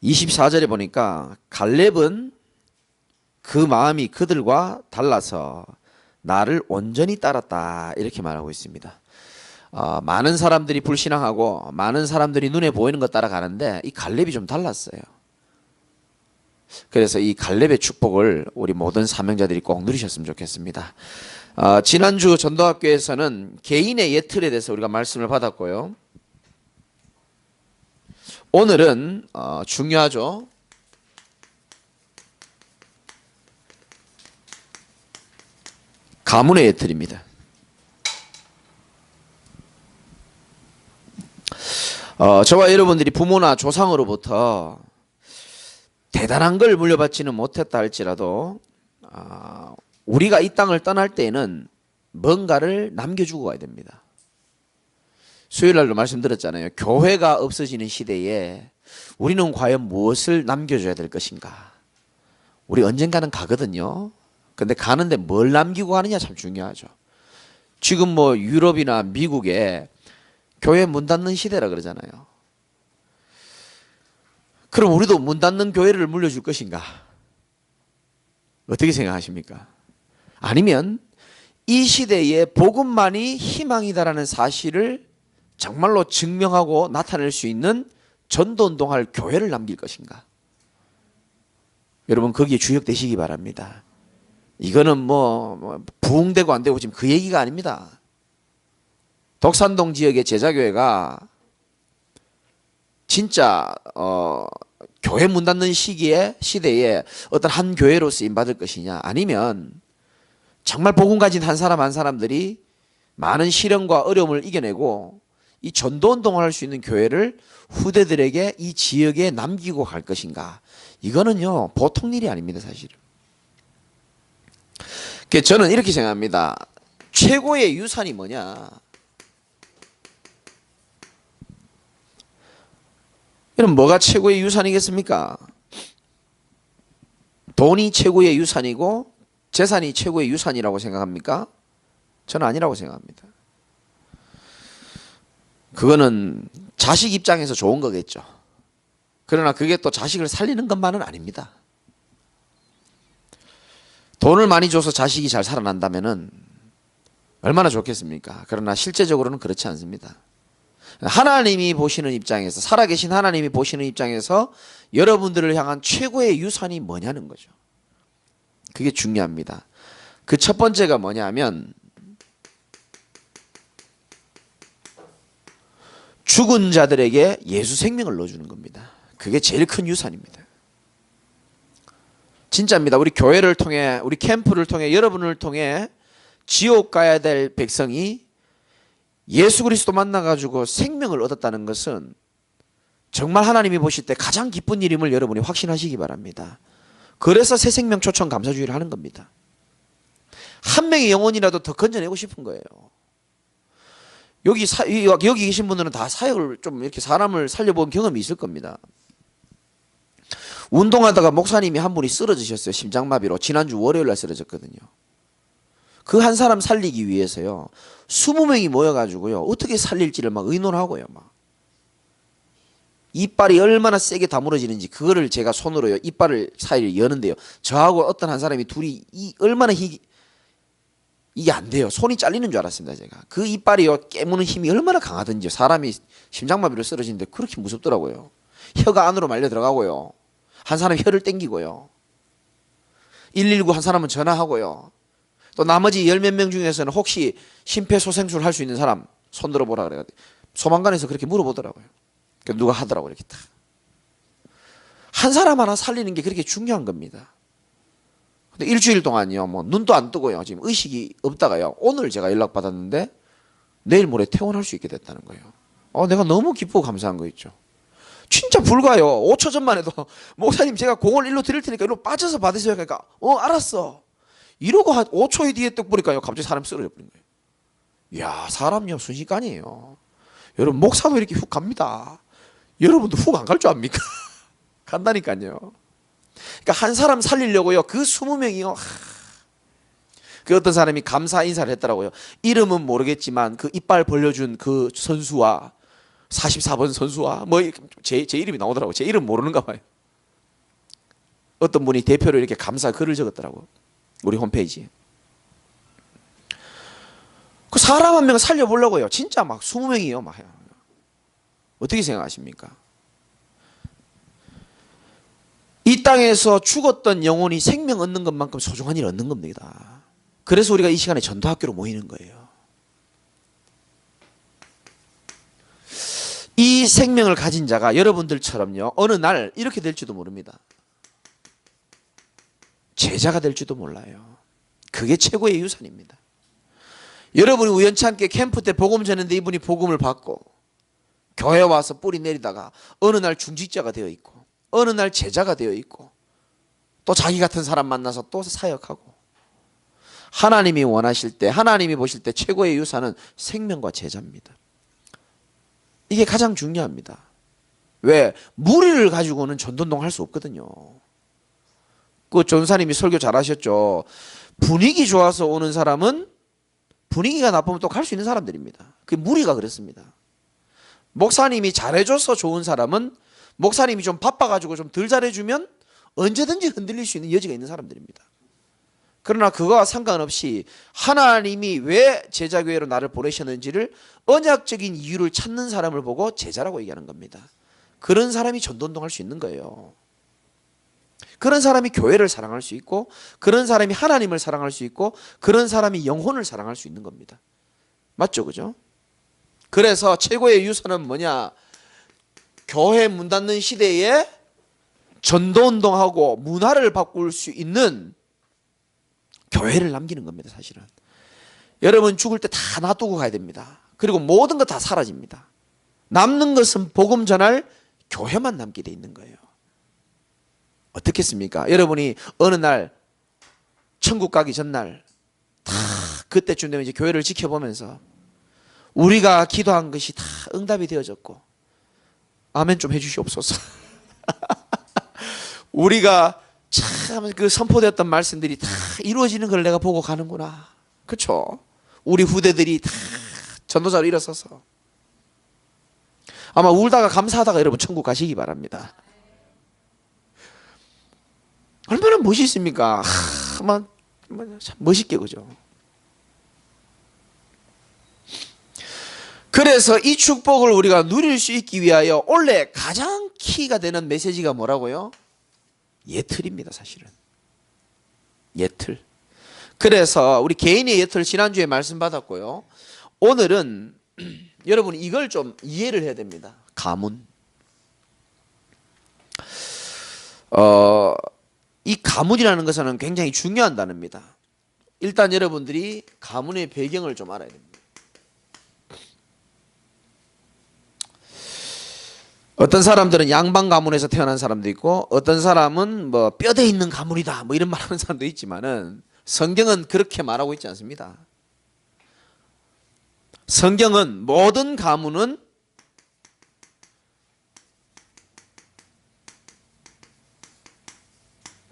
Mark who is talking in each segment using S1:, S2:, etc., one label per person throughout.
S1: 24절에 보니까 갈렙은 그 마음이 그들과 달라서 나를 온전히 따랐다 이렇게 말하고 있습니다. 많은 사람들이 불신앙하고 많은 사람들이 눈에 보이는 것 따라가는데 이 갈렙이 좀 달랐어요. 그래서 이 갈렙의 축복을 우리 모든 사명자들이 꼭 누리셨으면 좋겠습니다. 지난주 전도학교에서는 개인의 예틀에 대해서 우리가 말씀을 받았고요. 오늘은 중요하죠. 가문의 예틀입니다. 저와 여러분들이 부모나 조상으로부터 대단한 걸 물려받지는 못했다 할지라도 우리가 이 땅을 떠날 때에는 뭔가를 남겨주고 가야 됩니다. 수요일 날도 말씀드렸잖아요. 교회가 없어지는 시대에 우리는 과연 무엇을 남겨줘야 될 것인가. 우리 언젠가는 가거든요. 근데 가는데 뭘 남기고 가느냐 참 중요하죠. 지금 뭐 유럽이나 미국에 교회 문 닫는 시대라 그러잖아요. 그럼 우리도 문 닫는 교회를 물려줄 것인가? 어떻게 생각하십니까? 아니면 이 시대에 복음만이 희망이다라는 사실을 정말로 증명하고 나타낼 수 있는 전도운동할 교회를 남길 것인가? 여러분 거기에 주역되시기 바랍니다. 이거는 뭐 부흥되고 안 되고 지금 그 얘기가 아닙니다. 독산동 지역의 제자교회가 진짜 교회 문 닫는 시대에 어떤 한 교회로 쓰임받을 것이냐, 아니면 정말 복음 가진 한 사람 한 사람들이 많은 시련과 어려움을 이겨내고 이 전도운동을 할 수 있는 교회를 후대들에게 이 지역에 남기고 갈 것인가. 이거는요 보통 일이 아닙니다. 사실은. 저는 이렇게 생각합니다. 최고의 유산이 뭐냐. 여러분 뭐가 최고의 유산이겠습니까? 돈이 최고의 유산이고 재산이 최고의 유산이라고 생각합니까? 저는 아니라고 생각합니다. 그거는 자식 입장에서 좋은 거겠죠. 그러나 그게 또 자식을 살리는 것만은 아닙니다. 돈을 많이 줘서 자식이 잘 살아난다면은 얼마나 좋겠습니까? 그러나 실제적으로는 그렇지 않습니다. 하나님이 보시는 입장에서, 살아계신 하나님이 보시는 입장에서 여러분들을 향한 최고의 유산이 뭐냐는 거죠. 그게 중요합니다. 그 첫 번째가 뭐냐면 죽은 자들에게 예수 생명을 넣어주는 겁니다. 그게 제일 큰 유산입니다. 진짜입니다. 우리 교회를 통해, 우리 캠프를 통해, 여러분을 통해 지옥 가야 될 백성이 예수 그리스도 만나가지고 생명을 얻었다는 것은 정말 하나님이 보실 때 가장 기쁜 일임을 여러분이 확신하시기 바랍니다. 그래서 새 생명 초청 감사주의를 하는 겁니다. 한 명의 영혼이라도 더 건져내고 싶은 거예요. 여기 계신 분들은 다 사역을 좀 이렇게 사람을 살려본 경험이 있을 겁니다. 운동하다가 목사님이 한 분이 쓰러지셨어요. 심장마비로. 지난주 월요일 날 쓰러졌거든요. 그 한 사람 살리기 위해서요 20명이 모여가지고요 어떻게 살릴지를 막 의논하고요. 막 이빨이 얼마나 세게 다물어지는지 그거를 제가 손으로요 이빨을 사이를 여는데요 저하고 어떤 한 사람이 둘이 얼마나 이게 안 돼요. 손이 잘리는 줄 알았습니다. 제가 그 이빨이요 깨무는 힘이 얼마나 강하든지요. 사람이 심장마비로 쓰러지는데 그렇게 무섭더라고요. 혀가 안으로 말려 들어가고요. 한 사람 혀를 땡기고요. 119 한 사람은 전화하고요. 또 나머지 10몇 명 중에서는 혹시 심폐소생술 할 수 있는 사람 손 들어보라 그래요. 소방관에서 그렇게 물어보더라고요. 누가 하더라고요. 이렇게 딱. 한 사람 하나 살리는 게 그렇게 중요한 겁니다. 근데 일주일 동안요, 뭐 눈도 안 뜨고요. 지금 의식이 없다가요. 오늘 제가 연락받았는데 내일 모레 퇴원할 수 있게 됐다는 거예요. 내가 너무 기쁘고 감사한 거 있죠. 진짜 불과요. 5초 전만 해도 목사님 제가 공을 일로 드릴 테니까 일로 빠져서 받으세요. 그러니까 알았어. 이러고 한 5초 뒤에 딱 보니까요. 갑자기 사람이 쓰러져 버린 거예요. 이야, 사람요 순식간이에요. 여러분 목사도 이렇게 훅 갑니다. 여러분도 훅 안 갈 줄 압니까? 간다니까요. 그러니까 한 사람 살리려고요. 그 20명이요. 그 어떤 사람이 감사 인사를 했더라고요. 이름은 모르겠지만 그 이빨 벌려준 그 선수와 44번 선수와 뭐 제 이름이 나오더라고. 제 이름 모르는가 봐요. 어떤 분이 대표로 이렇게 감사 글을 적었더라고. 우리 홈페이지에. 그 사람 한 명 살려보려고요. 진짜 막 20명이요. 막. 어떻게 생각하십니까? 이 땅에서 죽었던 영혼이 생명 얻는 것만큼 소중한 일 얻는 겁니다. 그래서 우리가 이 시간에 전도학교로 모이는 거예요. 이 생명을 가진 자가 여러분들처럼요, 어느 날 이렇게 될지도 모릅니다. 제자가 될지도 몰라요. 그게 최고의 유산입니다. 여러분이 우연치 않게 캠프 때 복음 전했는데 이분이 복음을 받고 교회 와서 뿌리 내리다가 어느 날 중직자가 되어 있고 어느 날 제자가 되어 있고 또 자기 같은 사람 만나서 또 사역하고, 하나님이 원하실 때, 하나님이 보실 때 최고의 유산은 생명과 제자입니다. 이게 가장 중요합니다. 왜? 무리를 가지고는 전도운동 할 수 없거든요. 그 전사님이 설교 잘하셨죠. 분위기 좋아서 오는 사람은 분위기가 나쁘면 또 갈 수 있는 사람들입니다. 그게 무리가 그렇습니다. 목사님이 잘해줘서 좋은 사람은 목사님이 좀 바빠가지고 좀 덜 잘해주면 언제든지 흔들릴 수 있는 여지가 있는 사람들입니다. 그러나 그거와 상관없이 하나님이 왜 제자교회로 나를 보내셨는지를 언약적인 이유를 찾는 사람을 보고 제자라고 얘기하는 겁니다. 그런 사람이 전도운동할 수 있는 거예요. 그런 사람이 교회를 사랑할 수 있고, 그런 사람이 하나님을 사랑할 수 있고, 그런 사람이 영혼을 사랑할 수 있는 겁니다. 맞죠? 그죠? 그래서 최고의 유산은 뭐냐? 교회 문 닫는 시대에 전도운동하고 문화를 바꿀 수 있는 교회를 남기는 겁니다. 사실은 여러분 죽을 때 다 놔두고 가야 됩니다. 그리고 모든 것 다 사라집니다. 남는 것은 복음 전할 교회만 남게 돼 있는 거예요. 어떻겠습니까? 여러분이 어느 날 천국 가기 전날 다 그때쯤 되면 이제 교회를 지켜보면서 우리가 기도한 것이 다 응답이 되어졌고, 아멘 좀 해주시옵소서. 우리가 참 그 선포되었던 말씀들이 다 이루어지는 걸 내가 보고 가는구나. 그렇죠? 우리 후대들이 다 전도자로 일어서서 아마 울다가 감사하다가 여러분 천국 가시기 바랍니다. 얼마나 멋있습니까? 참 멋있게, 그죠? 그래서 이 축복을 우리가 누릴 수 있기 위하여 원래 가장 키가 되는 메시지가 뭐라고요? 예틀입니다. 사실은 예틀. 그래서 우리 개인의 예틀 지난주에 말씀 받았고요. 오늘은 여러분이 이걸 좀 이해를 해야 됩니다. 가문. 이 가문이라는 것은 굉장히 중요한 단어입니다. 일단 여러분들이 가문의 배경을 좀 알아야 됩니다. 어떤 사람들은 양반 가문에서 태어난 사람도 있고, 어떤 사람은 뭐 뼈대 있는 가문이다 뭐 이런 말하는 사람도 있지만은 성경은 그렇게 말하고 있지 않습니다. 성경은 모든 가문은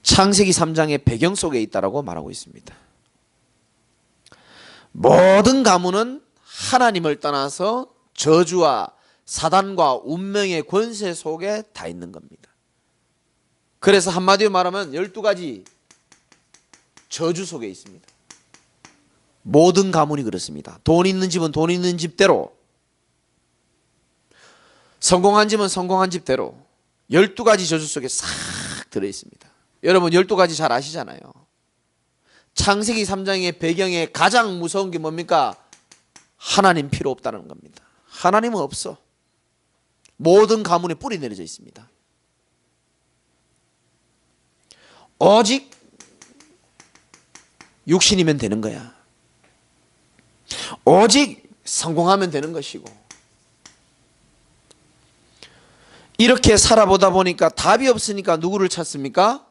S1: 창세기 3장의 배경 속에 있다라고 말하고 있습니다. 모든 가문은 하나님을 떠나서 저주와 사단과 운명의 권세 속에 다 있는 겁니다. 그래서 한마디로 말하면 12가지 저주 속에 있습니다. 모든 가문이 그렇습니다. 돈 있는 집은 돈 있는 집대로, 성공한 집은 성공한 집대로 12가지 저주 속에 싹 들어있습니다. 여러분 12가지 잘 아시잖아요. 창세기 3장의 배경에 가장 무서운 게 뭡니까? 하나님 필요 없다는 겁니다. 하나님은 없어. 모든 가문에 뿌리 내려져 있습니다. 오직 육신이면 되는 거야. 오직 성공하면 되는 것이고, 이렇게 살아보다 보니까 답이 없으니까 누구를 찾습니까?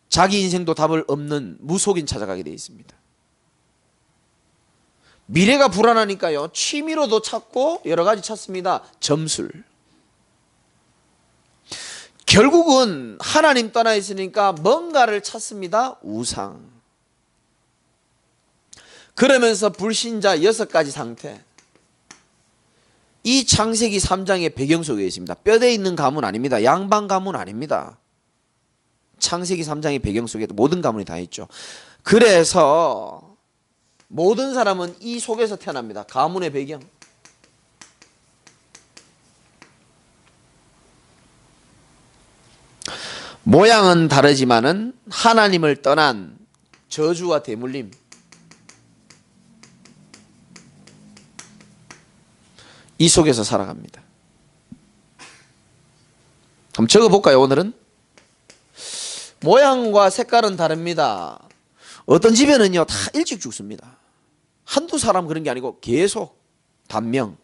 S1: 자기 인생도 답을 없는 무속인 찾아가게 되어 있습니다. 미래가 불안하니까요, 취미로도 찾고 여러 가지 찾습니다. 점술. 결국은 하나님 떠나 있으니까 뭔가를 찾습니다. 우상. 그러면서 불신자 6가지 상태. 이 창세기 3장의 배경 속에 있습니다. 뼈대 있는 가문 아닙니다. 양반 가문 아닙니다. 창세기 3장의 배경 속에 모든 가문이 다 있죠. 그래서 모든 사람은 이 속에서 태어납니다. 가문의 배경. 모양은 다르지만은 하나님을 떠난 저주와 대물림, 이 속에서 살아갑니다. 한번 적어볼까요? 오늘은 모양과 색깔은 다릅니다. 어떤 집에는요 다 일찍 죽습니다. 한두 사람 그런 게 아니고 계속 단명.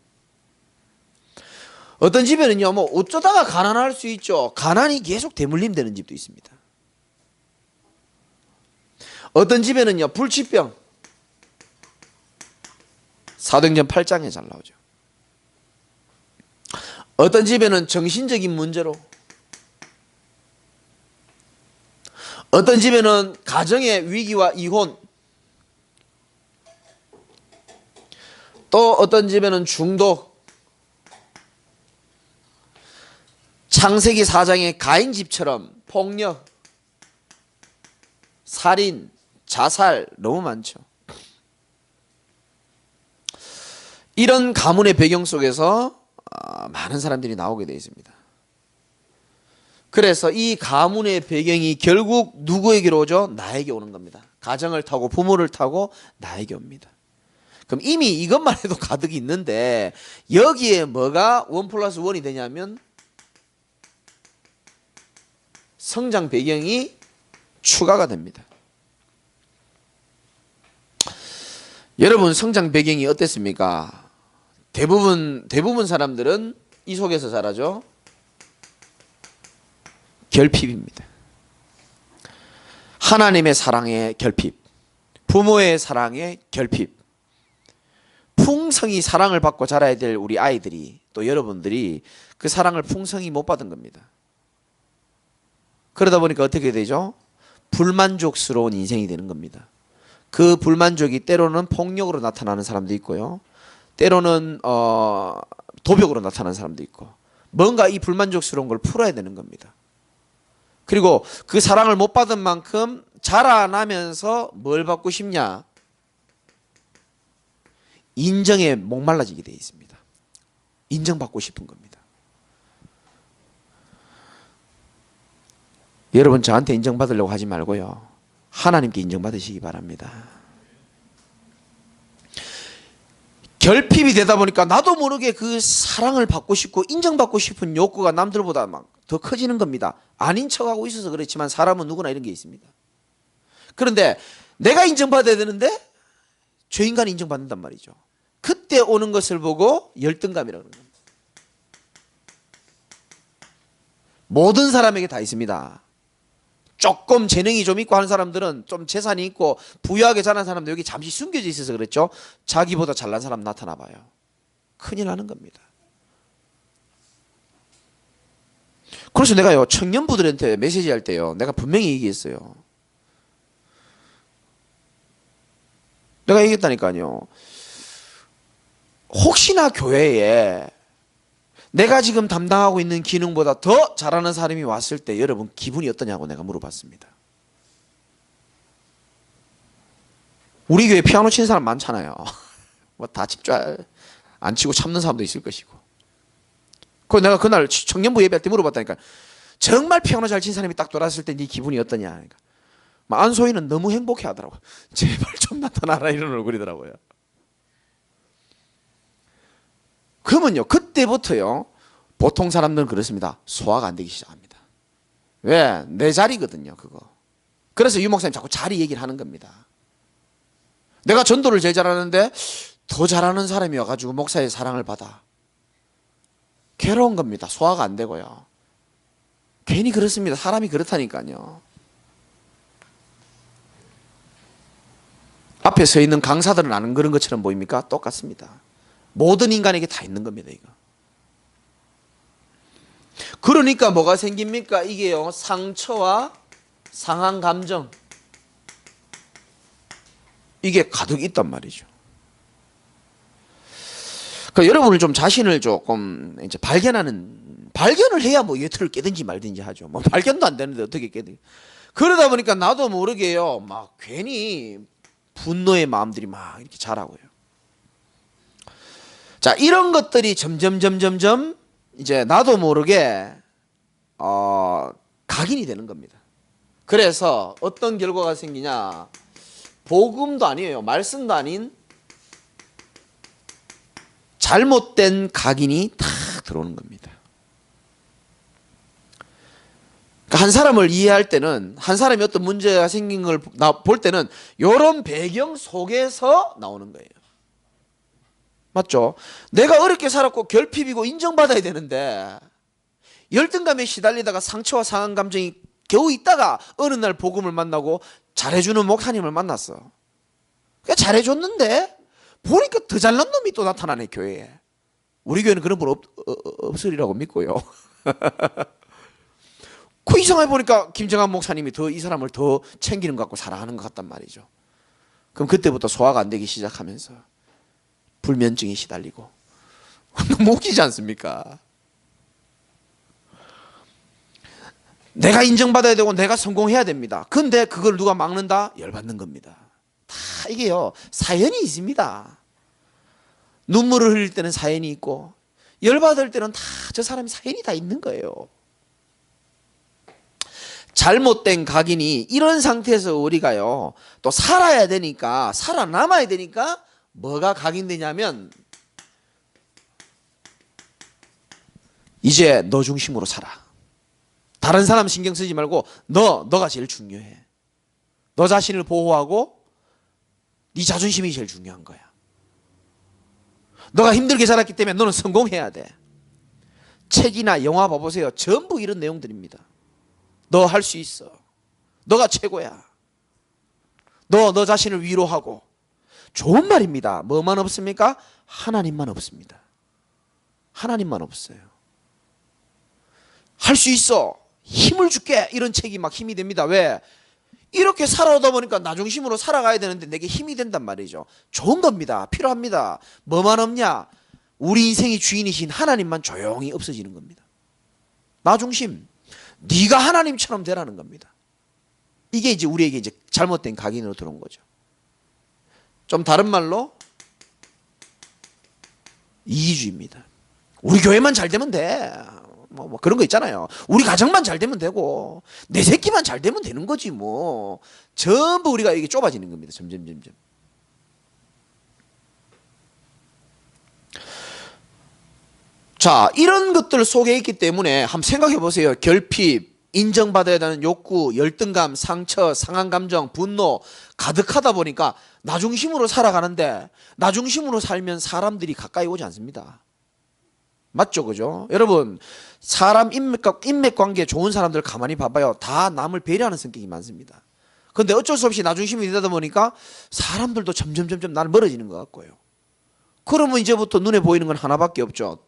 S1: 어떤 집에는요 뭐 어쩌다가 가난할 수 있죠. 가난이 계속 대물림 되는 집도 있습니다. 어떤 집에는요 불치병, 사도행전 8장에 잘 나오죠. 어떤 집에는 정신적인 문제로, 어떤 집에는 가정의 위기와 이혼, 또 어떤 집에는 중독. 창세기 4장의 가인 집처럼 폭력, 살인, 자살 너무 많죠. 이런 가문의 배경 속에서 많은 사람들이 나오게 되어 있습니다. 그래서 이 가문의 배경이 결국 누구에게로 오죠? 나에게 오는 겁니다. 가정을 타고 부모를 타고 나에게 옵니다. 그럼 이미 이것만 해도 가득이 있는데 여기에 뭐가 1+1이 되냐면 성장 배경이 추가가 됩니다. 여러분 성장 배경이 어땠습니까? 대부분 사람들은 이 속에서 자라죠. 결핍입니다. 하나님의 사랑의 결핍, 부모의 사랑의 결핍, 풍성히 사랑을 받고 자라야 될 우리 아이들이, 또 여러분들이 그 사랑을 풍성히 못 받은 겁니다. 그러다 보니까 어떻게 되죠? 불만족스러운 인생이 되는 겁니다. 그 불만족이 때로는 폭력으로 나타나는 사람도 있고요. 때로는 도벽으로 나타나는 사람도 있고, 뭔가 이 불만족스러운 걸 풀어야 되는 겁니다. 그리고 그 사랑을 못 받은 만큼 자라나면서 뭘 받고 싶냐? 인정에 목말라지게 되어 있습니다. 인정받고 싶은 겁니다. 여러분 저한테 인정받으려고 하지 말고요, 하나님께 인정받으시기 바랍니다. 결핍이 되다 보니까 나도 모르게 그 사랑을 받고 싶고 인정받고 싶은 욕구가 남들보다 막 더 커지는 겁니다. 아닌 척하고 있어서 그렇지만 사람은 누구나 이런 게 있습니다. 그런데 내가 인정받아야 되는데 저 인간이 인정받는단 말이죠. 그때 오는 것을 보고 열등감이라고 합니다. 모든 사람에게 다 있습니다. 조금 재능이 좀 있고 하는 사람들은, 좀 재산이 있고 부유하게 자란 사람들 여기 잠시 숨겨져 있어서 그랬죠. 자기보다 잘난 사람 나타나 봐요. 큰일 나는 겁니다. 그래서 내가요 청년부들한테 메시지 할 때요 내가 분명히 얘기했어요. 내가 얘기했다니까요. 혹시나 교회에 내가 지금 담당하고 있는 기능보다 더 잘하는 사람이 왔을 때 여러분 기분이 어떠냐고 내가 물어봤습니다. 우리 교회 피아노 치는 사람 많잖아요. 뭐 다 안 치고 참는 사람도 있을 것이고. 그래서 내가 그날 청년부 예배할 때 물어봤다니까. 정말 피아노 잘 치는 사람이 딱 돌아왔을 때 네 기분이 어떠냐. 그러니까 안소희는 너무 행복해 하더라고요. 제발 좀 나타나라 이런 얼굴이더라고요. 그러면요 그때부터요 보통 사람들은 그렇습니다. 소화가 안 되기 시작합니다. 왜? 내 자리거든요 그거. 그래서 유 목사님 자꾸 자리 얘기를 하는 겁니다. 내가 전도를 제일 잘하는데 더 잘하는 사람이 와가지고 목사의 사랑을 받아. 괴로운 겁니다. 소화가 안 되고요. 괜히 그렇습니다. 사람이 그렇다니까요. 앞에 서 있는 강사들은 안 그런 것처럼 보입니까? 똑같습니다. 모든 인간에게 다 있는 겁니다. 이거. 그러니까 뭐가 생깁니까? 이게요 상처와 상한 감정, 이게 가득 있단 말이죠. 그 여러분을 좀 자신을 조금 이제 발견을 해야 뭐 예틀을 깨든지 말든지 하죠. 뭐 발견도 안 되는데 어떻게 깨든. 그러다 보니까 나도 모르게요. 막 괜히 분노의 마음들이 막 이렇게 자라고요. 자, 이런 것들이 점점 이제 나도 모르게 각인이 되는 겁니다. 그래서 어떤 결과가 생기냐? 복음도 아니에요. 말씀도 아닌 잘못된 각인이 탁 들어오는 겁니다. 그러니까 한 사람을 이해할 때는, 한 사람이 어떤 문제가 생긴 걸 볼 때는 이런 배경 속에서 나오는 거예요. 맞죠? 내가 어렵게 살았고 결핍이고 인정받아야 되는데 열등감에 시달리다가 상처와 상한 감정이 겨우 있다가 어느 날 복음을 만나고 잘해주는 목사님을 만났어. 그러니까 잘해줬는데 보니까 더 잘난 놈이 또 나타나네, 교회에. 우리 교회는 그런 분 없으리라고 믿고요. 그 이상하게 보니까 김정한 목사님이 더 이 사람을 더 챙기는 것 같고 사랑하는 것 같단 말이죠. 그럼 그때부터 소화가 안 되기 시작하면서 불면증에 시달리고. 너무 웃기지 않습니까? 내가 인정받아야 되고 내가 성공해야 됩니다. 근데 그걸 누가 막는다? 열받는 겁니다. 다 이게요, 사연이 있습니다. 눈물을 흘릴 때는 사연이 있고 열받을 때는 다 저 사람이 사연이 다 있는 거예요. 잘못된 각인이 이런 상태에서 우리가요 또 살아야 되니까, 살아남아야 되니까 뭐가 각인되냐면 이제 너 중심으로 살아. 다른 사람 신경 쓰지 말고 너가 제일 중요해. 너 자신을 보호하고 네 자존심이 제일 중요한 거야. 너가 힘들게 자랐기 때문에 너는 성공해야 돼. 책이나 영화 봐보세요. 전부 이런 내용들입니다. 너 할 수 있어. 너가 최고야. 너 자신을 위로하고. 좋은 말입니다. 뭐만 없습니까? 하나님만 없습니다. 하나님만 없어요. 할 수 있어. 힘을 줄게. 이런 책이 막 힘이 됩니다. 왜? 이렇게 살아오다 보니까 나 중심으로 살아가야 되는데 내게 힘이 된단 말이죠. 좋은 겁니다. 필요합니다. 뭐만 없냐? 우리 인생의 주인이신 하나님만 조용히 없어지는 겁니다. 나 중심. 네가 하나님처럼 되라는 겁니다. 이게 이제 우리에게 이제 잘못된 각인으로 들어온 거죠. 좀 다른 말로 이기주의입니다. 우리 교회만 잘 되면 돼. 뭐 그런 거 있잖아요. 우리 가정만 잘 되면 되고 내 새끼만 잘 되면 되는 거지 뭐. 전부 우리가 이게 좁아지는 겁니다. 점점. 자, 이런 것들 속에 있기 때문에 한번 생각해 보세요. 결핍, 인정받아야 되는 욕구, 열등감, 상처, 상한 감정, 분노 가득하다 보니까 나 중심으로 살아가는데 나 중심으로 살면 사람들이 가까이 오지 않습니다. 맞죠, 그죠? 여러분, 사람 인맥 관계 좋은 사람들 가만히 봐봐요. 다 남을 배려하는 성격이 많습니다. 근데 어쩔 수 없이 나 중심이 되다 보니까 사람들도 점점 나를 멀어지는 것 같고요. 그러면 이제부터 눈에 보이는 건 하나밖에 없죠.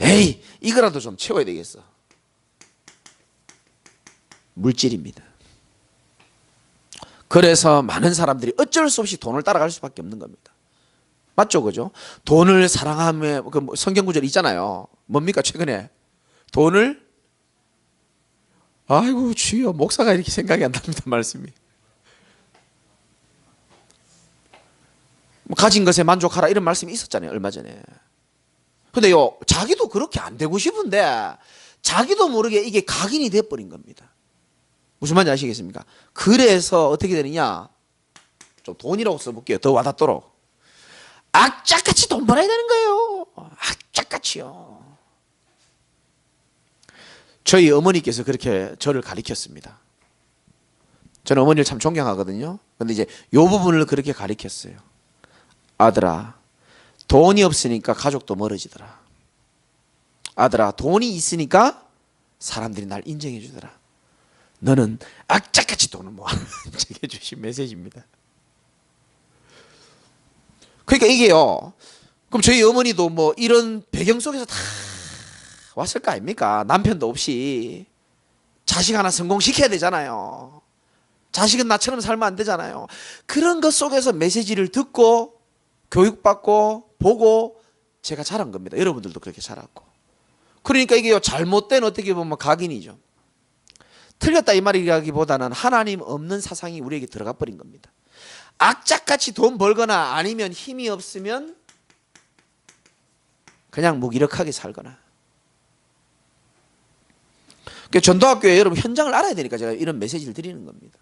S1: 에이, 이거라도 좀 채워야 되겠어. 물질입니다. 그래서 많은 사람들이 어쩔 수 없이 돈을 따라갈 수밖에 없는 겁니다. 맞죠, 그죠? 돈을 사랑하며, 그 성경 구절 있잖아요. 뭡니까, 최근에? 돈을, 아이고, 주여, 목사가 이렇게 생각이 안 납니다, 말씀이. 가진 것에 만족하라, 이런 말씀이 있었잖아요, 얼마 전에. 근데요, 자기도 그렇게 안 되고 싶은데, 자기도 모르게 이게 각인이 돼버린 겁니다. 무슨 말인지 아시겠습니까? 그래서 어떻게 되느냐? 좀 돈이라고 써볼게요. 더 와닿도록. 악착같이 돈 벌어야 되는 거예요. 악착같이요. 저희 어머니께서 그렇게 저를 가르쳤습니다. 저는 어머니를 참 존경하거든요. 근데 이제 이 부분을 그렇게 가르쳤어요. 아들아, 돈이 없으니까 가족도 멀어지더라. 아들아, 돈이 있으니까 사람들이 날 인정해 주더라. 너는 악착같이 돈을 모아. 제게 주신 메시지입니다. 그러니까 이게요, 그럼 저희 어머니도 뭐 이런 배경 속에서 다 왔을 거 아닙니까? 남편도 없이 자식 하나 성공시켜야 되잖아요. 자식은 나처럼 살면 안 되잖아요. 그런 것 속에서 메시지를 듣고 교육받고 보고 제가 자란 겁니다. 여러분들도 그렇게 자랐고. 그러니까 이게 잘못된 어떻게 보면 각인이죠. 틀렸다 이 말이라기보다는 하나님 없는 사상이 우리에게 들어가 버린 겁니다. 악착같이 돈 벌거나 아니면 힘이 없으면 그냥 무기력하게 살거나. 그러니까 전도학교에 여러분 현장을 알아야 되니까 제가 이런 메시지를 드리는 겁니다.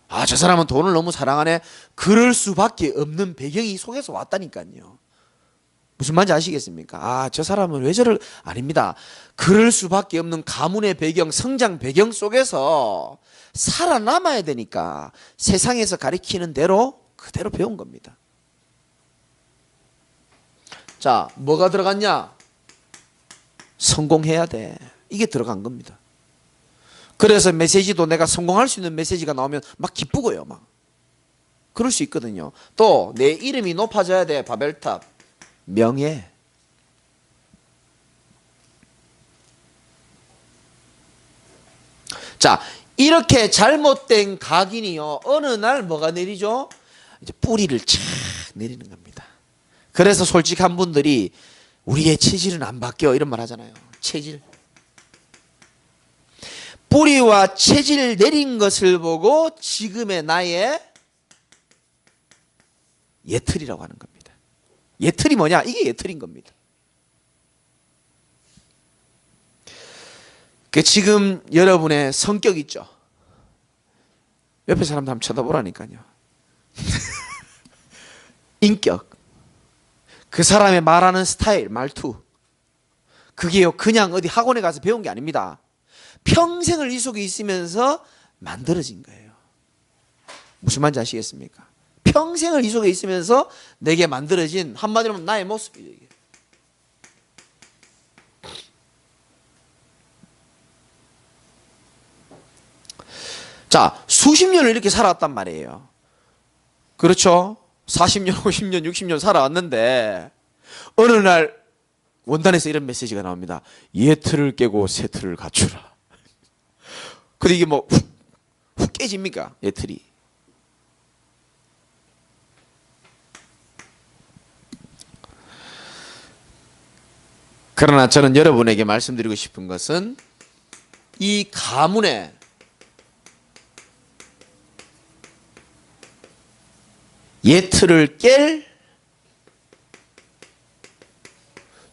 S1: 아, 저 사람은 돈을 너무 사랑하네. 그럴 수밖에 없는 배경이 속에서 왔다니까요. 무슨 말인지 아시겠습니까? 아, 저 사람은 왜 저를 아닙니다. 그럴 수밖에 없는 가문의 배경, 성장 배경 속에서 살아남아야 되니까 세상에서 가리키는 대로 그대로 배운 겁니다. 자, 뭐가 들어갔냐? 성공해야 돼. 이게 들어간 겁니다. 그래서 메시지도 내가 성공할 수 있는 메시지가 나오면 막 기쁘고요. 막 그럴 수 있거든요. 또 내 이름이 높아져야 돼. 바벨탑. 명예. 자, 이렇게 잘못된 각인이요, 어느 날 뭐가 내리죠? 이제 뿌리를 착 내리는 겁니다. 그래서 솔직한 분들이 우리의 체질은 안 바뀌어 이런 말 하잖아요. 체질. 뿌리와 체질 내린 것을 보고 지금의 나의 예틀이라고 하는 겁니다. 예틀이 뭐냐? 이게 예틀인 겁니다. 그 지금 여러분의 성격 있죠? 옆에 사람들 한번 쳐다보라니까요. 인격. 그 사람의 말하는 스타일, 말투. 그게요, 그냥 어디 학원에 가서 배운 게 아닙니다. 평생을 이 속에 있으면서 만들어진 거예요. 무슨 말인지 아시겠습니까? 평생을 이 속에 있으면서 내게 만들어진, 한마디로 하면 나의 모습이에요. 자, 수십 년을 이렇게 살아왔단 말이에요. 그렇죠? 40년, 50년, 60년 살아왔는데 어느 날 원단에서 이런 메시지가 나옵니다. 예틀을 깨고 새틀을 갖추라. 근데 이게 뭐 훅 깨집니까? 예틀이. 그러나 저는 여러분에게 말씀드리고 싶은 것은 이 가문의 예틀을 깰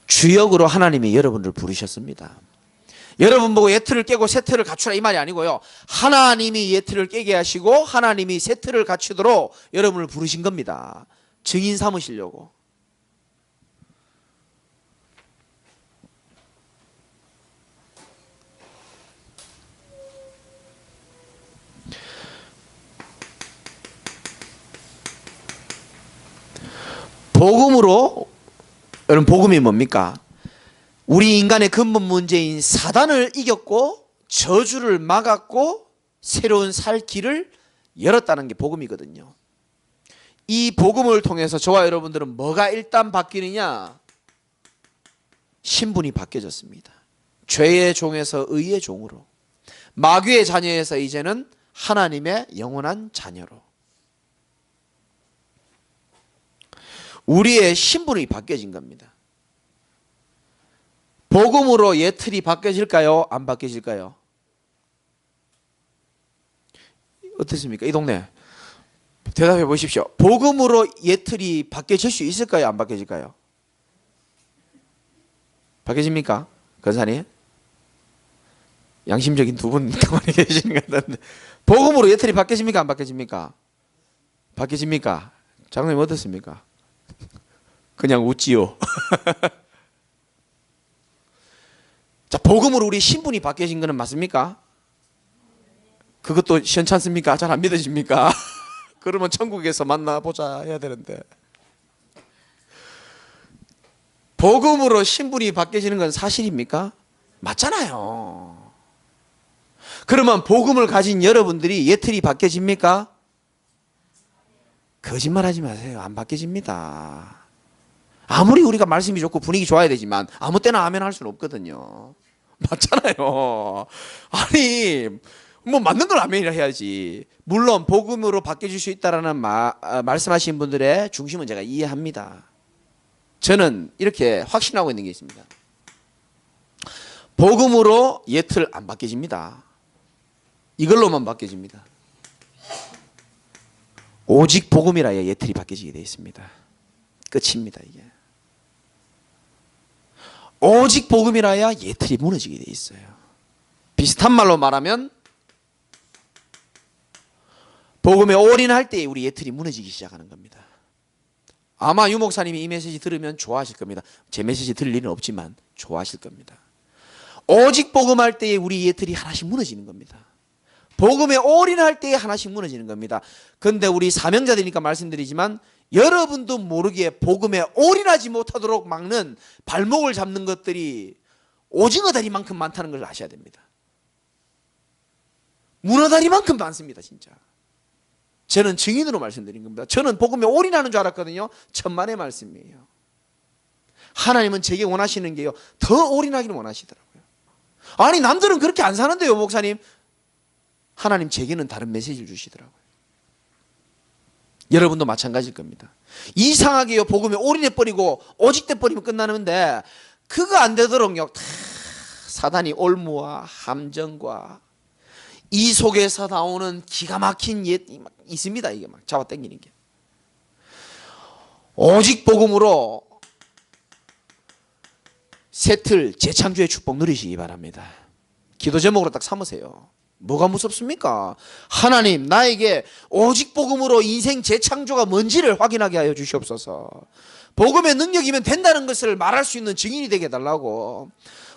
S1: 주역으로 하나님이 여러분을 부르셨습니다. 여러분 보고 예틀을 깨고 새틀을 갖추라 이 말이 아니고요. 하나님이 예틀을 깨게 하시고 하나님이 새틀을 갖추도록 여러분을 부르신 겁니다. 증인 삼으시려고. 복음으로, 여러분 복음이 뭡니까? 우리 인간의 근본 문제인 사단을 이겼고 저주를 막았고 새로운 살 길을 열었다는 게 복음이거든요. 이 복음을 통해서 저와 여러분들은 뭐가 일단 바뀌느냐? 신분이 바뀌어졌습니다. 죄의 종에서 의의 종으로, 마귀의 자녀에서 이제는 하나님의 영원한 자녀로. 우리의 신분이 바뀌어진 겁니다. 복음으로 예틀이 바뀌어질까요? 안 바뀌어질까요? 어떻습니까? 이 동네 대답해 보십시오. 복음으로 예틀이 바뀌어질 수 있을까요? 안 바뀌어질까요? 바뀌어집니까? 권사님? 양심적인 두 분 가만히 계시는 것 같은데, 복음으로 예틀이 바뀌어집니까? 안 바뀌어집니까? 바뀌어집니까? 장로님 어떻습니까? 그냥 웃지요. 자, 복음으로 우리 신분이 바뀌어진 것은 맞습니까? 그것도 시원찮습니까? 잘 안 믿어집니까? 그러면 천국에서 만나보자 해야 되는데, 복음으로 신분이 바뀌어지는 건 사실입니까? 맞잖아요. 그러면 복음을 가진 여러분들이 예틀이 바뀌어집니까? 거짓말하지 마세요. 안 바뀌어집니다. 아무리 우리가 말씀이 좋고 분위기 좋아야 되지만 아무 때나 아멘 할 수는 없거든요. 맞잖아요. 아니 뭐 맞는 걸 아멘이라 해야지. 물론 복음으로 바뀌어질 수 있다라는 말씀하신 분들의 중심은 제가 이해합니다. 저는 이렇게 확신하고 있는 게 있습니다. 복음으로 옛틀 안 바뀌어집니다. 이걸로만 바뀌어집니다. 오직 복음이라야 옛틀이 바뀌어지게 되어 있습니다. 끝입니다. 이게. 오직 복음이라야 옛틀이 무너지게 되어 있어요. 비슷한 말로 말하면 복음에 올인할 때 우리 옛틀이 무너지기 시작하는 겁니다. 아마 유 목사님이 이 메시지 들으면 좋아하실 겁니다. 제 메시지 들을 일은 없지만 좋아하실 겁니다. 오직 복음할 때에 우리 옛틀이 하나씩 무너지는 겁니다. 복음에 올인할 때에 하나씩 무너지는 겁니다. 그런데 우리 사명자들이니까 말씀드리지만 여러분도 모르게 복음에 올인하지 못하도록 막는 발목을 잡는 것들이 오징어 다리만큼 많다는 걸 아셔야 됩니다. 문어 다리만큼 많습니다. 진짜. 저는 증인으로 말씀드린 겁니다. 저는 복음에 올인하는 줄 알았거든요. 천만의 말씀이에요. 하나님은 제게 원하시는 게요, 더 올인하기를 원하시더라고요. 아니 남들은 그렇게 안 사는데요 목사님. 하나님 제게는 다른 메시지를 주시더라고요. 여러분도 마찬가지일 겁니다. 이상하게요 복음에 올인해버리고 오직 돼버리면 끝나는데 그거 안 되도록요 다 사단이 올무와 함정과 이 속에서 나오는 기가 막힌 옛 있습니다. 이게 막 잡아당기는 게. 오직 복음으로 새틀 재창조의 축복 누리시기 바랍니다. 기도 제목으로 딱 삼으세요. 뭐가 무섭습니까? 하나님 나에게 오직 복음으로 인생 재창조가 뭔지를 확인하게 하여 주시옵소서. 복음의 능력이면 된다는 것을 말할 수 있는 증인이 되게 해달라고.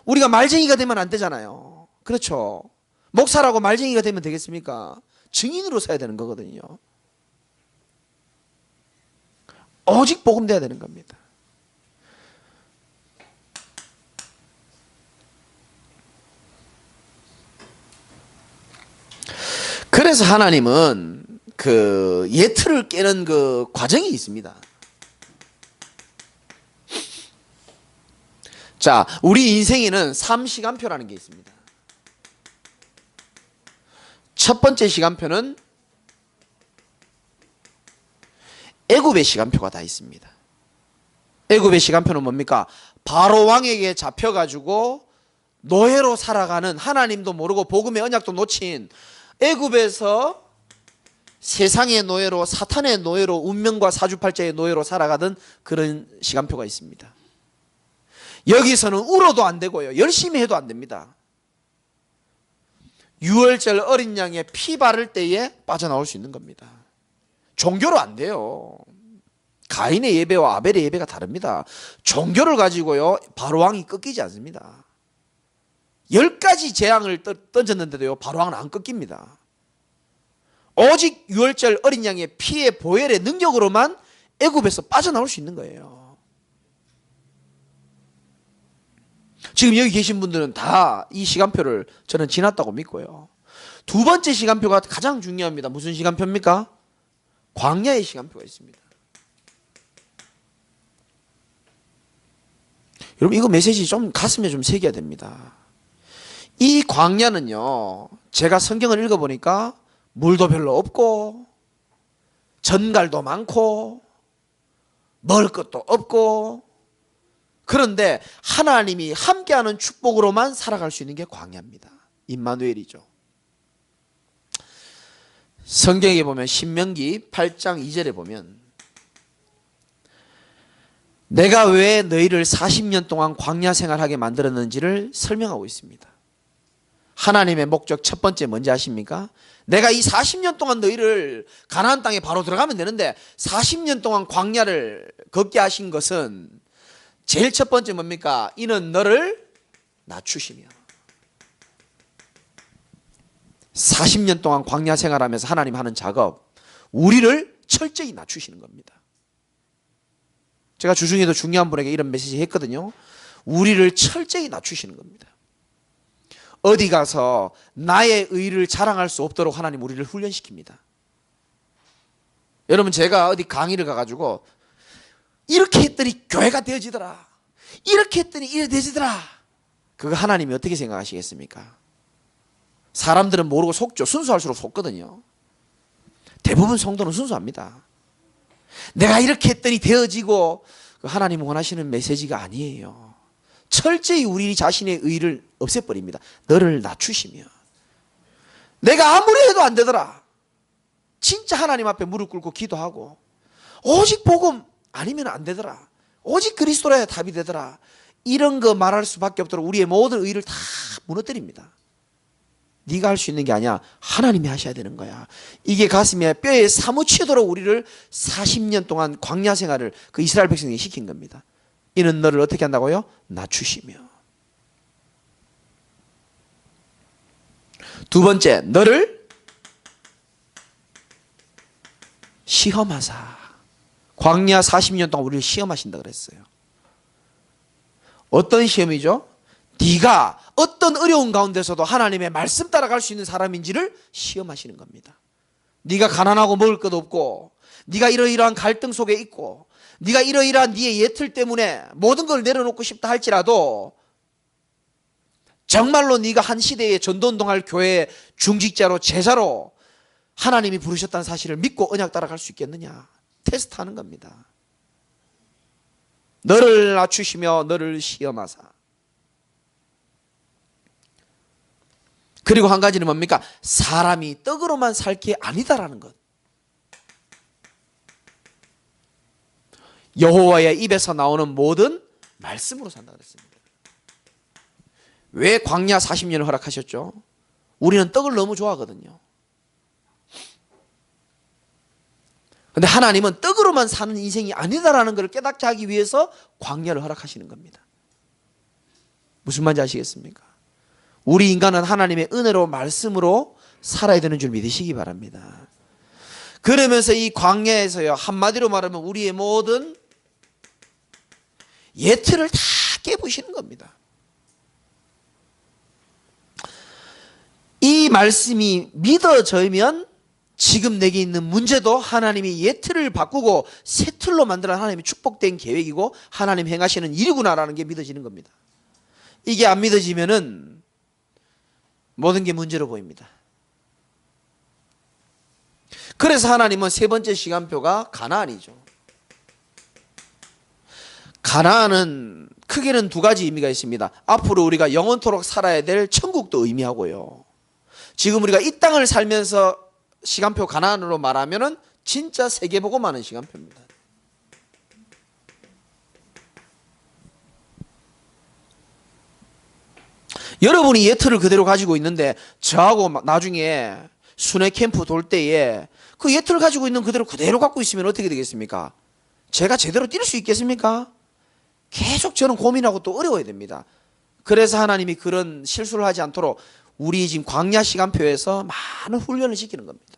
S1: 우리가 말쟁이가 되면 안 되잖아요. 그렇죠? 목사라고 말쟁이가 되면 되겠습니까? 증인으로 서야 되는 거거든요. 오직 복음 돼야 되는 겁니다. 그래서 하나님은 그 예틀을 깨는 그 과정이 있습니다. 자, 우리 인생에는 3시간표라는 게 있습니다. 첫 번째 시간표는 애굽의 시간표가 다 있습니다. 애굽의 시간표는 뭡니까? 바로 왕에게 잡혀가지고 노예로 살아가는, 하나님도 모르고 복음의 언약도 놓친 애굽에서 세상의 노예로, 사탄의 노예로, 운명과 사주팔자의 노예로 살아가던 그런 시간표가 있습니다. 여기서는 울어도 안 되고요, 열심히 해도 안 됩니다. 유월절 어린 양의 피 바를 때에 빠져나올 수 있는 겁니다. 종교로 안 돼요. 가인의 예배와 아벨의 예배가 다릅니다. 종교를 가지고요 바로왕이 꺾이지 않습니다. 10가지 재앙을 던졌는데도요 바로왕은 안 꺾입니다. 오직 유월절 어린 양의 피의 보혈의 능력으로만 애굽에서 빠져나올 수 있는 거예요. 지금 여기 계신 분들은 다 이 시간표를 저는 지났다고 믿고요. 두 번째 시간표가 가장 중요합니다. 무슨 시간표입니까? 광야의 시간표가 있습니다. 여러분 이거 메시지 좀 가슴에 좀 새겨야 됩니다. 이 광야는요 제가 성경을 읽어보니까 물도 별로 없고 전갈도 많고 먹을 것도 없고, 그런데 하나님이 함께하는 축복으로만 살아갈 수 있는 게 광야입니다. 임마누엘이죠. 성경에 보면 신명기 8장 2절에 보면 내가 왜 너희를 40년 동안 광야 생활하게 만들었는지를 설명하고 있습니다. 하나님의 목적 첫 번째 뭔지 아십니까? 내가 이 40년 동안 너희를 가나안 땅에 바로 들어가면 되는데 40년 동안 광야를 걷게 하신 것은 제일 첫 번째 뭡니까? 이는 너를 낮추시며. 40년 동안 광야 생활하면서 하나님 하는 작업, 우리를 철저히 낮추시는 겁니다. 제가 주중에도 중요한 분에게 이런 메시지 했거든요. 우리를 철저히 낮추시는 겁니다. 어디 가서 나의 의를 자랑할 수 없도록 하나님 우리를 훈련시킵니다. 여러분 제가 어디 강의를 가가지고 이렇게 했더니 교회가 되어지더라, 이렇게 했더니 이래 되지더라, 그거 하나님이 어떻게 생각하시겠습니까? 사람들은 모르고 속죠. 순수할수록 속거든요. 대부분 성도는 순수합니다. 내가 이렇게 했더니 되어지고, 하나님 원하시는 메시지가 아니에요. 철저히 우리 자신의 의를 없애버립니다. 너를 낮추시며. 내가 아무리 해도 안 되더라. 진짜 하나님 앞에 무릎 꿇고 기도하고 오직 복음 아니면 안 되더라. 오직 그리스도라야 답이 되더라. 이런 거 말할 수밖에 없도록 우리의 모든 의를 다 무너뜨립니다. 네가 할 수 있는 게 아니야. 하나님이 하셔야 되는 거야. 이게 가슴에 뼈에 사무치도록 우리를 40년 동안 광야 생활을 그 이스라엘 백성이 시킨 겁니다. 이는 너를 어떻게 한다고요? 낮추시며. 두 번째, 너를 시험하사. 광야 40년 동안 우리를 시험하신다 그랬어요. 어떤 시험이죠? 네가 어떤 어려운 가운데서도 하나님의 말씀 따라갈 수 있는 사람인지를 시험하시는 겁니다. 네가 가난하고 먹을 것 없고, 네가 이러이러한 갈등 속에 있고, 네가 이러이러한 네의 예틀 때문에 모든 걸 내려놓고 싶다 할지라도 정말로 네가 한 시대에 전도운동할 교회의 중직자로 제자로 하나님이 부르셨다는 사실을 믿고 언약 따라갈 수 있겠느냐 테스트하는 겁니다. 너를 낮추시며 너를 시험하사. 그리고 한 가지는 뭡니까? 사람이 떡으로만 살 게 아니다라는 것. 여호와의 입에서 나오는 모든 말씀으로 산다 그랬습니다. 왜 광야 40년을 허락하셨죠? 우리는 떡을 너무 좋아하거든요. 그런데 하나님은 떡으로만 사는 인생이 아니다라는 것을 깨닫게 하기 위해서 광야를 허락하시는 겁니다. 무슨 말인지 아시겠습니까? 우리 인간은 하나님의 은혜로 말씀으로 살아야 되는 줄 믿으시기 바랍니다. 그러면서 이 광야에서요, 한마디로 말하면 우리의 모든 예틀을 다 깨부시는 겁니다. 이 말씀이 믿어져면 지금 내게 있는 문제도 하나님이 예틀을 바꾸고 새 틀로 만들어 하나님의 축복된 계획이고 하나님 행하시는 일이구나라는 게 믿어지는 겁니다. 이게 안 믿어지면은 모든 게 문제로 보입니다. 그래서 하나님은 세 번째 시간표가 가나안이죠. 가나안은 크게는 두 가지 의미가 있습니다. 앞으로 우리가 영원토록 살아야 될 천국도 의미하고요. 지금 우리가 이 땅을 살면서 시간표 가나안으로 말하면은 진짜 세계보고 많은 시간표입니다. 여러분이 예틀을 그대로 가지고 있는데 저하고 나중에 순회 캠프 돌 때에 그 예틀을 가지고 있는 그대로 갖고 있으면 어떻게 되겠습니까? 제가 제대로 뛸 수 있겠습니까? 계속 저는 고민하고 또 어려워야 됩니다. 그래서 하나님이 그런 실수를 하지 않도록 우리 지금 광야 시간표에서 많은 훈련을 시키는 겁니다.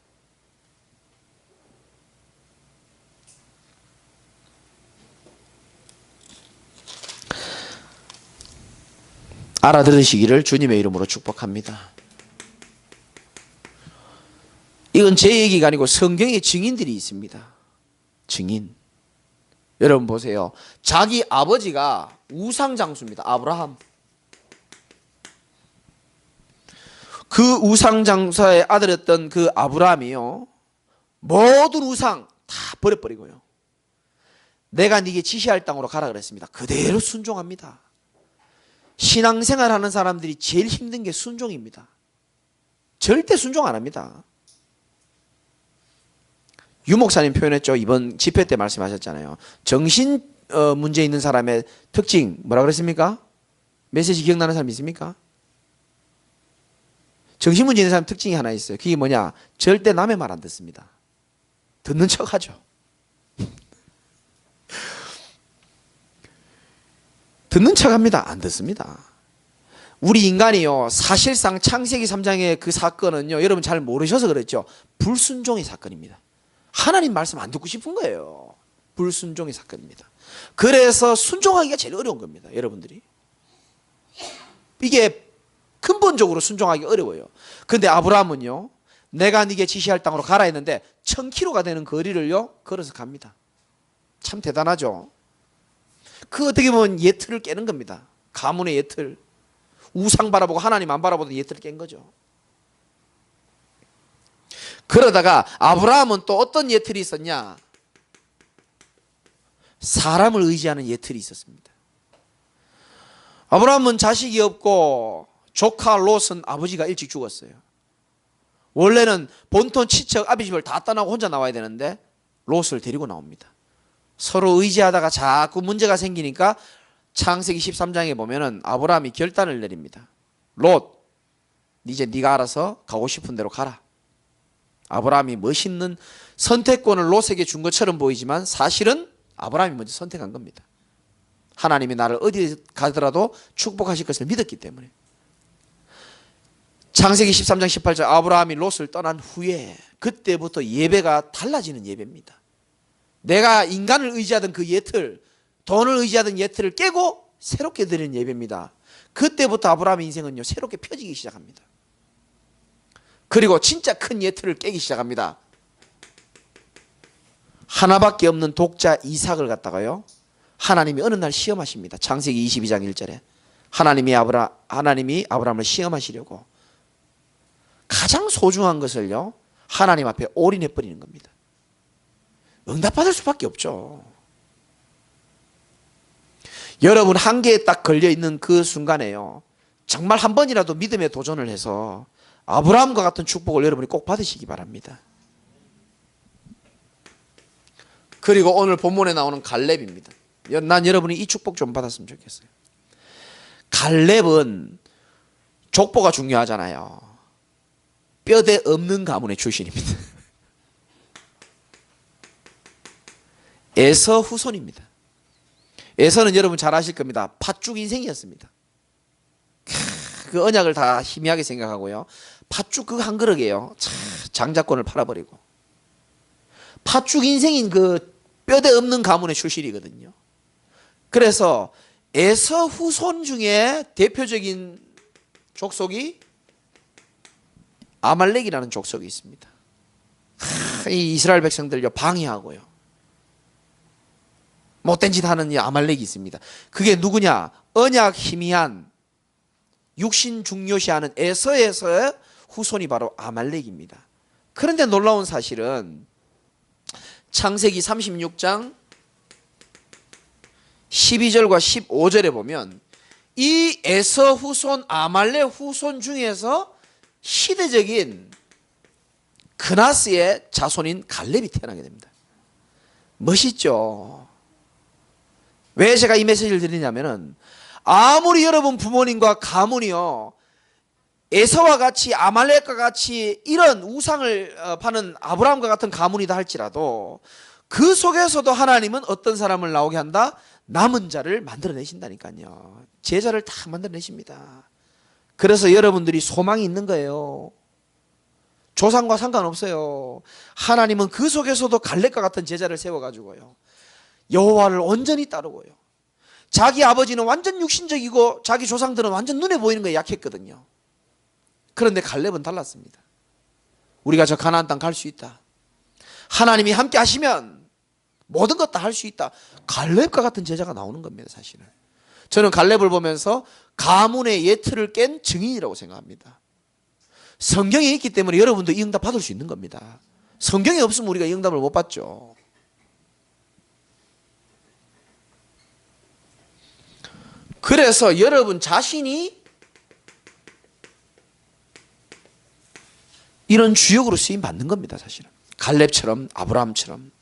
S1: 알아들으시기를 주님의 이름으로 축복합니다. 이건 제 얘기가 아니고 성경의 증인들이 있습니다. 증인. 여러분 보세요. 자기 아버지가 우상장수입니다. 아브라함. 그 우상장사의 아들이었던 그 아브라함이요, 모든 우상 다 버려버리고요, 내가 네게 지시할 땅으로 가라 그랬습니다. 그대로 순종합니다. 신앙생활하는 사람들이 제일 힘든 게 순종입니다. 절대 순종 안 합니다. 유 목사님 표현했죠. 이번 집회 때 말씀하셨잖아요. 정신 문제 있는 사람의 특징 뭐라 그랬습니까? 메시지 기억나는 사람 있습니까? 정신 문제 있는 사람 특징이 하나 있어요. 그게 뭐냐? 절대 남의 말 안 듣습니다. 듣는 척 하죠. 듣는 척 합니다. 안 듣습니다. 우리 인간이요, 사실상 창세기 3장의 그 사건은요, 여러분 잘 모르셔서 그랬죠. 불순종의 사건입니다. 하나님 말씀 안 듣고 싶은 거예요. 불순종의 사건입니다. 그래서 순종하기가 제일 어려운 겁니다. 여러분들이. 이게 근본적으로 순종하기 어려워요. 근데 아브라함은요, 내가 네게 지시할 땅으로 가라 했는데 1000km가 되는 거리를요 걸어서 갑니다. 참 대단하죠. 그 어떻게 보면 예틀을 깨는 겁니다. 가문의 예틀. 우상 바라보고 하나님 안 바라보던 예틀을 깬 거죠. 그러다가 아브라함은 또 어떤 예틀이 있었냐? 사람을 의지하는 예틀이 있었습니다. 아브라함은 자식이 없고 조카 롯은 아버지가 일찍 죽었어요. 원래는 본토 친척 아비 집을 다 떠나고 혼자 나와야 되는데 롯을 데리고 나옵니다. 서로 의지하다가 자꾸 문제가 생기니까 창세기 13장에 보면은 아브라함이 결단을 내립니다. 롯, 이제 네가 알아서 가고 싶은 대로 가라. 아브라함이 멋있는 선택권을 롯에게 준 것처럼 보이지만 사실은 아브라함이 먼저 선택한 겁니다. 하나님이 나를 어디 가더라도 축복하실 것을 믿었기 때문에. 창세기 13장 18절 아브라함이 롯을 떠난 후에 그때부터 예배가 달라지는 예배입니다. 내가 인간을 의지하던 그 예틀, 돈을 의지하던 예틀을 깨고 새롭게 드리는 예배입니다. 그때부터 아브라함의 인생은요 새롭게 펴지기 시작합니다. 그리고 진짜 큰 예틀을 깨기 시작합니다. 하나밖에 없는 독자 이삭을 갖다가요 하나님이 어느 날 시험하십니다. 창세기 22장 1절에 하나님이 아브라함을 시험하시려고 가장 소중한 것을요 하나님 앞에 올인해 버리는 겁니다. 응답받을 수밖에 없죠. 여러분 한계에 딱 걸려있는 그 순간에요 정말 한 번이라도 믿음에 도전을 해서 아브라함과 같은 축복을 여러분이 꼭 받으시기 바랍니다. 그리고 오늘 본문에 나오는 갈렙입니다. 난 여러분이 이 축복 좀 받았으면 좋겠어요. 갈렙은 족보가 중요하잖아요. 뼈대 없는 가문의 출신입니다. 에서 후손입니다. 에서는 여러분 잘 아실 겁니다. 팥죽 인생이었습니다. 그 언약을 다 희미하게 생각하고요. 팥죽 그 한 그릇이에요. 장자권을 팔아버리고. 팥죽 인생인 그 뼈대 없는 가문의 출신이거든요. 그래서 에서 후손 중에 대표적인 족속이 아말렉이라는 족속이 있습니다. 이 이스라엘 백성들요 방해하고요. 못된 짓 하는 이 아말렉이 있습니다. 그게 누구냐? 언약 희미한 육신 중요시하는 에서에서의 후손이 바로 아말렉입니다. 그런데 놀라운 사실은 창세기 36장 12절과 15절에 보면 이 에서 후손 아말렉 후손 중에서 시대적인 그나스의 자손인 갈렙이 태어나게 됩니다. 멋있죠? 왜 제가 이 메시지를 드리냐면은 아무리 여러분 부모님과 가문이요 에서와 같이 아말렉과 같이 이런 우상을 파는 아브라함과 같은 가문이다 할지라도 그 속에서도 하나님은 어떤 사람을 나오게 한다? 남은 자를 만들어내신다니까요. 제자를 다 만들어내십니다. 그래서 여러분들이 소망이 있는 거예요. 조상과 상관없어요. 하나님은 그 속에서도 갈렙과 같은 제자를 세워가지고요 여호와를 온전히 따르고요 자기 아버지는 완전 육신적이고 자기 조상들은 완전 눈에 보이는 거에 약했거든요. 그런데 갈렙은 달랐습니다. 우리가 저 가나안 땅 갈 수 있다. 하나님이 함께 하시면 모든 것 다 할 수 있다. 갈렙과 같은 제자가 나오는 겁니다. 사실은 저는 갈렙을 보면서 가문의 예틀을 깬 증인이라고 생각합니다. 성경에 있기 때문에 여러분도 이 응답 받을 수 있는 겁니다. 성경에 없으면 우리가 이 응답을 못 받죠. 그래서 여러분 자신이 이런 주역으로 쓰임 받는 겁니다. 사실은 갈렙처럼 아브라함처럼.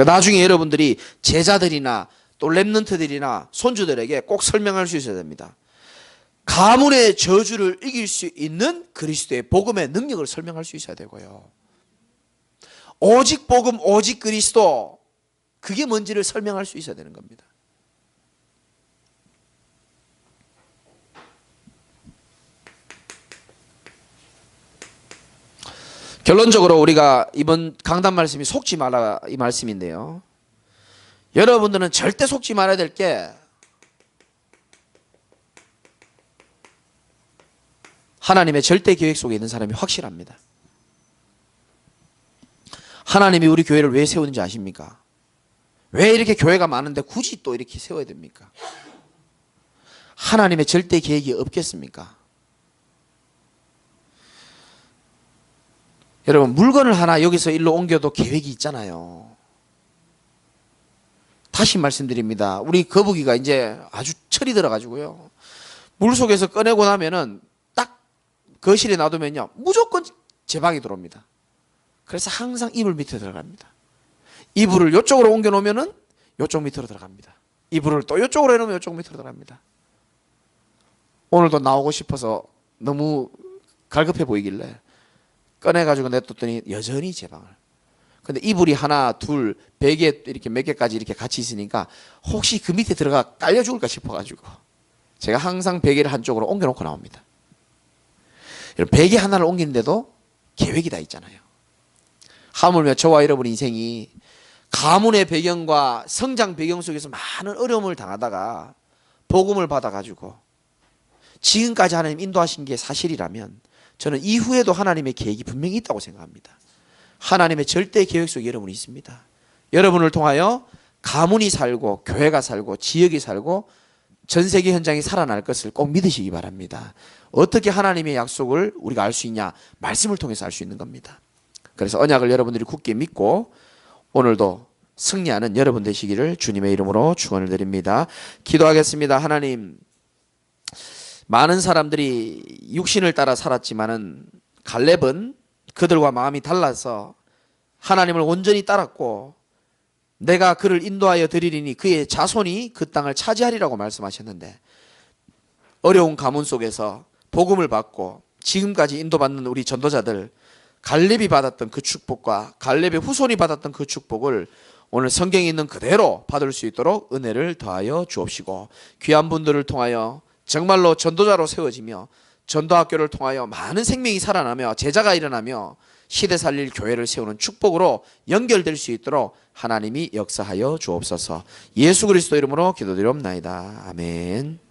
S1: 나중에 여러분들이 제자들이나 또 렘넌트들이나 손주들에게 꼭 설명할 수 있어야 됩니다. 가문의 저주를 이길 수 있는 그리스도의 복음의 능력을 설명할 수 있어야 되고요. 오직 복음, 오직 그리스도, 그게 뭔지를 설명할 수 있어야 되는 겁니다. 결론적으로 우리가 이번 강단 말씀이 속지 마라 이 말씀인데요. 여러분들은 절대 속지 말아야 될 게 하나님의 절대 계획 속에 있는 사람이 확실합니다. 하나님이 우리 교회를 왜 세우는지 아십니까? 왜 이렇게 교회가 많은데 굳이 또 이렇게 세워야 됩니까? 하나님의 절대 계획이 없겠습니까? 여러분 물건을 하나 여기서 일로 옮겨도 계획이 있잖아요. 다시 말씀드립니다. 우리 거북이가 이제 아주 철이 들어가지고요. 물속에서 꺼내고 나면은 딱 거실에 놔두면요. 무조건 제 방에 들어옵니다. 그래서 항상 이불 밑에 들어갑니다. 이불을 이쪽으로 옮겨 놓으면은 이쪽 밑으로 들어갑니다. 이불을 또 이쪽으로 해놓으면 이쪽 밑으로 들어갑니다. 오늘도 나오고 싶어서 너무 갈급해 보이길래 꺼내가지고 냅뒀더니 여전히 제 방을. 근데 이불이 하나, 둘, 베개 이렇게 몇 개까지 이렇게 같이 있으니까 혹시 그 밑에 들어가 깔려 죽을까 싶어가지고 제가 항상 베개를 한쪽으로 옮겨놓고 나옵니다. 베개 하나를 옮기는데도 계획이 다 있잖아요. 하물며 저와 여러분 인생이 가문의 배경과 성장 배경 속에서 많은 어려움을 당하다가 복음을 받아가지고 지금까지 하나님 인도하신 게 사실이라면 저는 이후에도 하나님의 계획이 분명히 있다고 생각합니다. 하나님의 절대 계획 속에 여러분이 있습니다. 여러분을 통하여 가문이 살고 교회가 살고 지역이 살고 전 세계 현장이 살아날 것을 꼭 믿으시기 바랍니다. 어떻게 하나님의 약속을 우리가 알 수 있냐? 말씀을 통해서 알 수 있는 겁니다. 그래서 언약을 여러분들이 굳게 믿고 오늘도 승리하는 여러분 되시기를 주님의 이름으로 축원을 드립니다. 기도하겠습니다. 하나님, 많은 사람들이 육신을 따라 살았지만은 갈렙은 그들과 마음이 달라서 하나님을 온전히 따랐고 내가 그를 인도하여 드리리니 그의 자손이 그 땅을 차지하리라고 말씀하셨는데 어려운 가문 속에서 복음을 받고 지금까지 인도받는 우리 전도자들 갈렙이 받았던 그 축복과 갈렙의 후손이 받았던 그 축복을 오늘 성경에 있는 그대로 받을 수 있도록 은혜를 더하여 주옵시고 귀한 분들을 통하여 정말로 전도자로 세워지며 전도학교를 통하여 많은 생명이 살아나며 제자가 일어나며 시대 살릴 교회를 세우는 축복으로 연결될 수 있도록 하나님이 역사하여 주옵소서. 예수 그리스도 이름으로 기도드리옵나이다. 아멘.